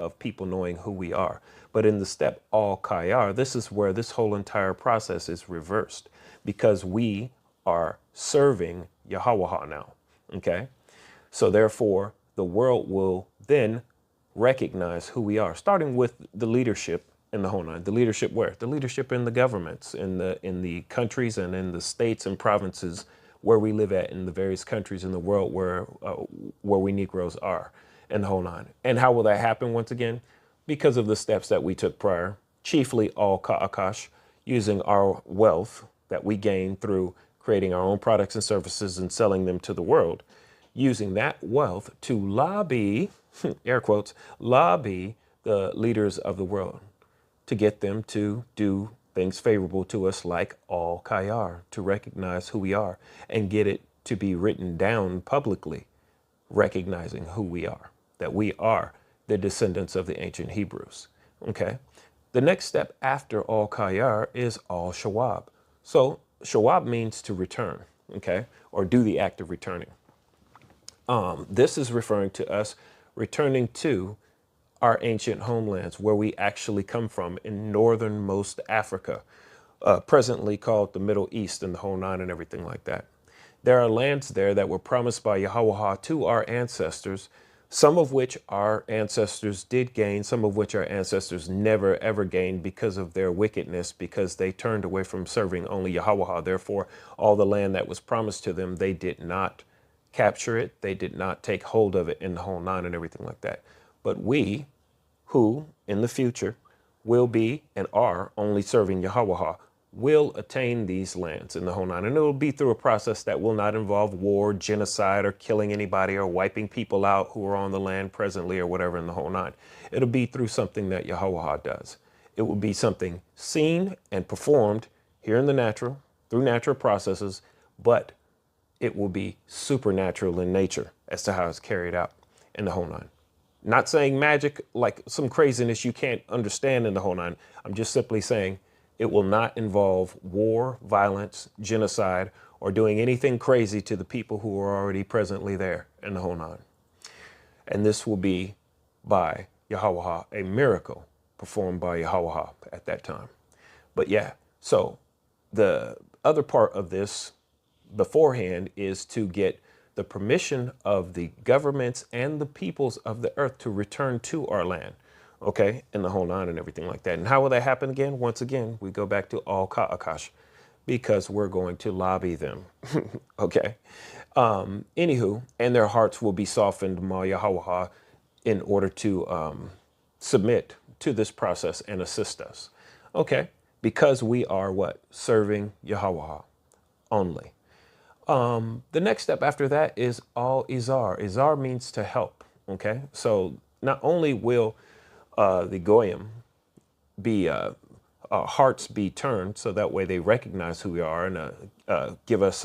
of people knowing who we are. But in the step Al Khayyar, this is where this whole entire process is reversed, because we are serving Yahweh now. Okay. So therefore, the world will then recognize who we are, starting with the leadership in the whole nine. The leadership where? The leadership in the governments, in the countries and in the states and provinces where we live at, in the various countries in the world where we Negroes are, and the whole nine. And how will that happen once again? Because of the steps that we took prior, chiefly all Ka'akash, using our wealth that we gained through creating our own products and services and selling them to the world, using that wealth to lobby, air quotes, lobby the leaders of the world to get them to do things favorable to us, like Al Khayyar, to recognize who we are and get it to be written down publicly, recognizing who we are, that we are the descendants of the ancient Hebrews. Okay. The next step after Al Khayyar is Al Shawab. So Shawab means to return, okay, or do the act of returning. This is referring to us returning to our ancient homelands, where we actually come from, in northernmost Africa, presently called the Middle East and the whole nine and everything like that. There are lands there that were promised by Yahweh to our ancestors, some of which our ancestors did gain, some of which our ancestors never ever gained because of their wickedness, because they turned away from serving only Yahweh. Therefore, all the land that was promised to them, they did not capture it. They did not take hold of it in the whole nine and everything like that. But we, who in the future will be and are only serving Yahweh, will attain these lands in the whole nine. And it will be through a process that will not involve war, genocide, or killing anybody, or wiping people out who are on the land presently, or whatever in the whole nine. It'll be through something that Yahweh does. It will be something seen and performed here in the natural, through natural processes, but it will be supernatural in nature as to how it's carried out in the whole nine. Not saying magic like some craziness you can't understand in the whole nine. I'm just simply saying it will not involve war, violence, genocide, or doing anything crazy to the people who are already presently there in the whole nine. And this will be by Yahweh, a miracle performed by Yahweh at that time. But yeah, so the other part of this beforehand is to get the permission of the governments and the peoples of the earth to return to our land, okay, in the whole nine and everything like that. And how will that happen again? Once again, we go back to Al Ka'akash, because we're going to lobby them, okay? Anywho, and their hearts will be softened, Ma Yahweh, in order to submit to this process and assist us, okay? Because we are what? Serving Yahweh only. The next step after that is Al Izar. Izar means to help. Okay, so not only will the Goyim be hearts be turned, so that way they recognize who we are and give us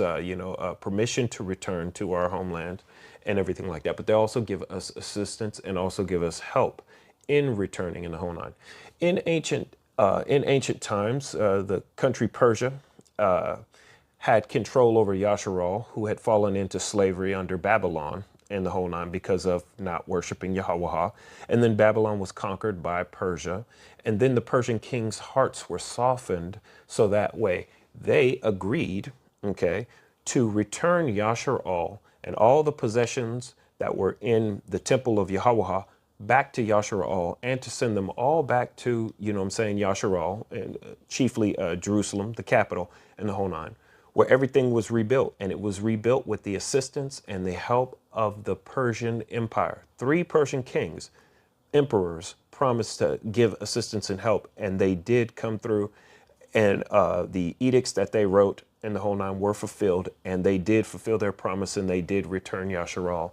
permission to return to our homeland and everything like that, but they also give us assistance and also give us help in returning in the whole nine. In ancient times, the country Persia had control over Yasharal, who had fallen into slavery under Babylon and the whole nine because of not worshiping Yahweh. And then Babylon was conquered by Persia. And then the Persian king's hearts were softened, so that way they agreed, okay, to return Yasharal and all the possessions that were in the temple of Yahweh back to Yasharal, and to send them all back to, Yasharal, and chiefly Jerusalem, the capital, and the whole nine, where everything was rebuilt. And it was rebuilt with the assistance and the help of the Persian Empire. 3 Persian kings, emperors, promised to give assistance and help, and they did come through. And the edicts that they wrote in the whole nine were fulfilled, and they did fulfill their promise, and they did return Yasharal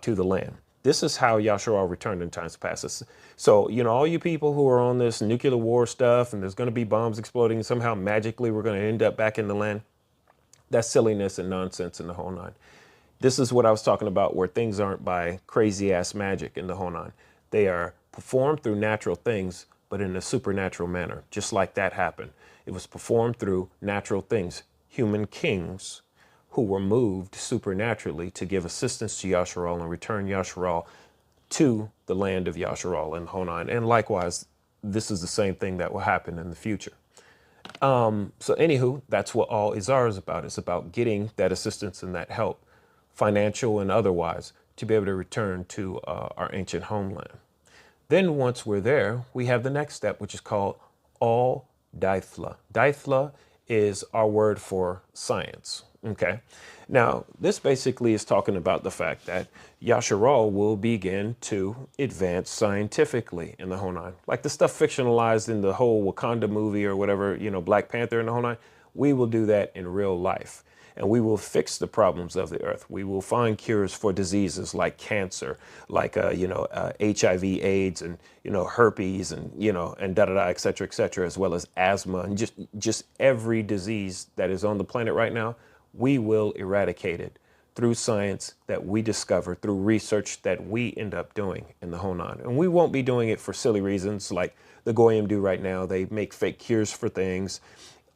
to the land. This is how Yasharal returned in times past. So, all you people who are on this nuclear war stuff, and there's going to be bombs exploding, and somehow magically we're going to end up back in the land, that's silliness and nonsense in the whole nine. This is what I was talking about, where things aren't by crazy ass magic in the whole nine. They are performed through natural things, but in a supernatural manner. Just like that happened. It was performed through natural things. Human kings who were moved supernaturally to give assistance to Yasharal and return Yasharal to the land of Yasharal and Honan. And likewise, this is the same thing that will happen in the future. So anywho, that's what all Izar is about. It's about getting that assistance and that help, financial and otherwise, to be able to return to our ancient homeland. Then once we're there, we have the next step, which is called all Daithla. Daithla is our word for science. Okay. Now, this basically is talking about the fact that Yasharal will begin to advance scientifically in the Honan. Like the stuff fictionalized in the whole Wakanda movie or whatever, you know, Black Panther in the Honan, we will do that in real life. And we will fix the problems of the earth. We will find cures for diseases like cancer, like, HIV, AIDS, and, herpes, and, and et cetera, as well as asthma, and just every disease that is on the planet right now. We will eradicate it through science that we discover, through research that we end up doing in the Honan. And we won't be doing it for silly reasons like the Goyim do right now. They make fake cures for things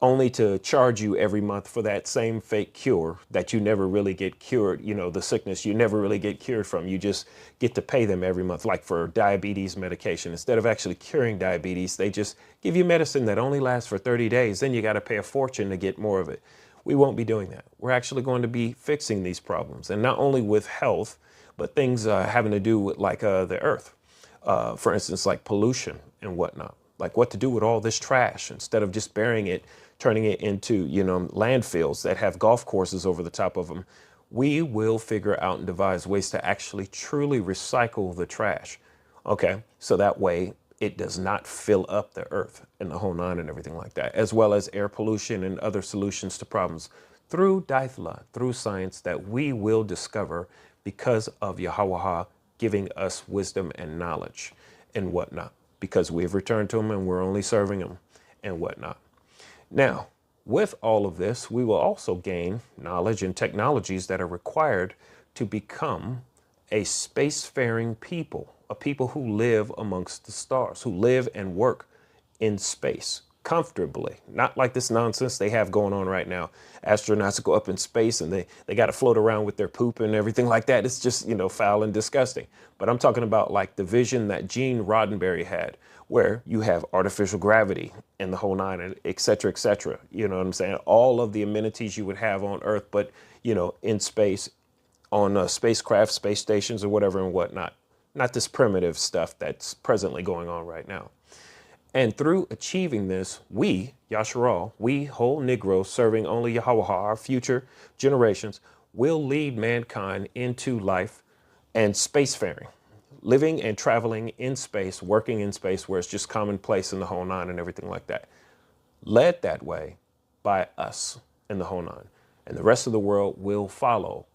only to charge you every month for that same fake cure that you never really get cured. The sickness you never really get cured from. You just get to pay them every month, like for diabetes medication. Instead of actually curing diabetes, they just give you medicine that only lasts for 30 days. Then you got to pay a fortune to get more of it. We won't be doing that. We're actually going to be fixing these problems, and not only with health, but things having to do with like the earth. For instance, like pollution and whatnot, like what to do with all this trash instead of just burying it, turning it into, landfills that have golf courses over the top of them. We will figure out and devise ways to actually truly recycle the trash. Okay. So that way it does not fill up the earth and the Honan and everything like that, as well as air pollution and other solutions to problems through Daithla, through science that we will discover because of Yahweh giving us wisdom and knowledge and whatnot, because we've returned to him and we're only serving him and whatnot. Now, with all of this, we will also gain knowledge and technologies that are required to become a spacefaring people, a people who live amongst the stars, who live and work in space comfortably, not like this nonsense they have going on right now. Astronauts go up in space and they got to float around with their poop and everything like that. It's just, foul and disgusting. But I'm talking about like the vision that Gene Roddenberry had, where you have artificial gravity and the whole nine, and et cetera, et cetera. You know what I'm saying? All of the amenities you would have on Earth, but, in space, on spacecraft, space stations or whatever and whatnot. Not this primitive stuff that's presently going on right now. And through achieving this, we, Yasharal, we whole Negroes serving only Yahweh, our future generations, will lead mankind into life and spacefaring, living and traveling in space, working in space where it's just commonplace in the Honan and everything like that. Led that way by us in the Honan. And the rest of the world will follow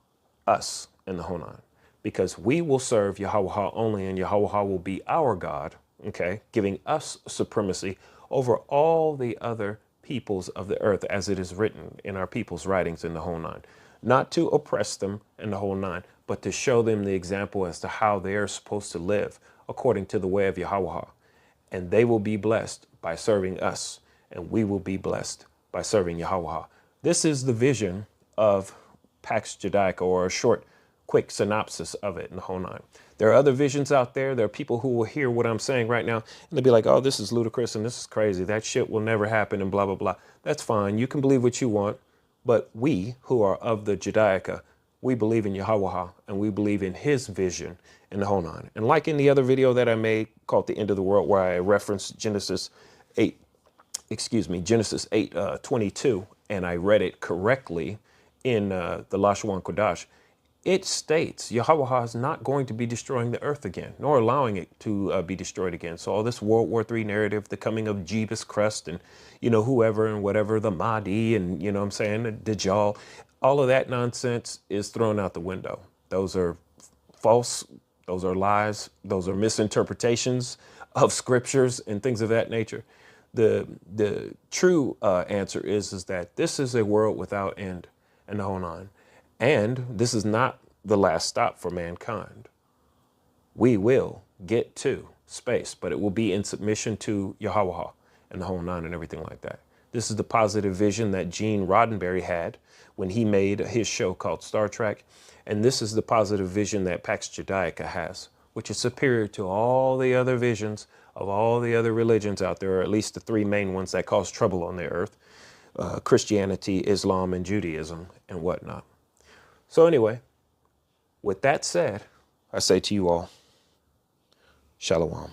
us in the Honan, because we will serve Yahweh only, and Yahweh will be our God, okay, giving us supremacy over all the other peoples of the earth, as it is written in our people's writings in the Honan. Not to oppress them in the Honan, but to show them the example as to how they are supposed to live according to the way of Yahweh. And they will be blessed by serving us, and we will be blessed by serving Yahweh. This is the vision of PAXJIIDAIKA, or a short, quick synopsis of it in the Honan. There are other visions out there. There are people who will hear what I'm saying right now, and they'll be like, oh, this is ludicrous and this is crazy. That shit will never happen and blah, blah, blah. That's fine. You can believe what you want. But we who are of the Jiidaika, we believe in Yahweh, and we believe in his vision in the Honan. And like in the other video that I made called The End of the World, where I referenced Genesis 8:22, and I read it correctly in the Lashwan Kodash, it states Yahweh is not going to be destroying the earth again, nor allowing it to be destroyed again. So all this World War III narrative, the coming of Jeebus Crust and, whoever and whatever, the Mahdi and, the Dajjal, all of that nonsense is thrown out the window. Those are false. Those are lies. Those are misinterpretations of scriptures and things of that nature. The true answer is that this is a world without end in the Honan. And this is not the last stop for mankind. We will get to space, but it will be in submission to Yahweh and the Honan and everything like that. This is the positive vision that Gene Roddenberry had when he made his show called Star Trek. And this is the positive vision that PAXJIIDAIKA has which is superior to all the other visions of all the other religions out there, or at least the three main ones that cause trouble on the earth, Christianity, Islam, and Judaism, and whatnot. So anyway, with that said, I say to you all, Shalom.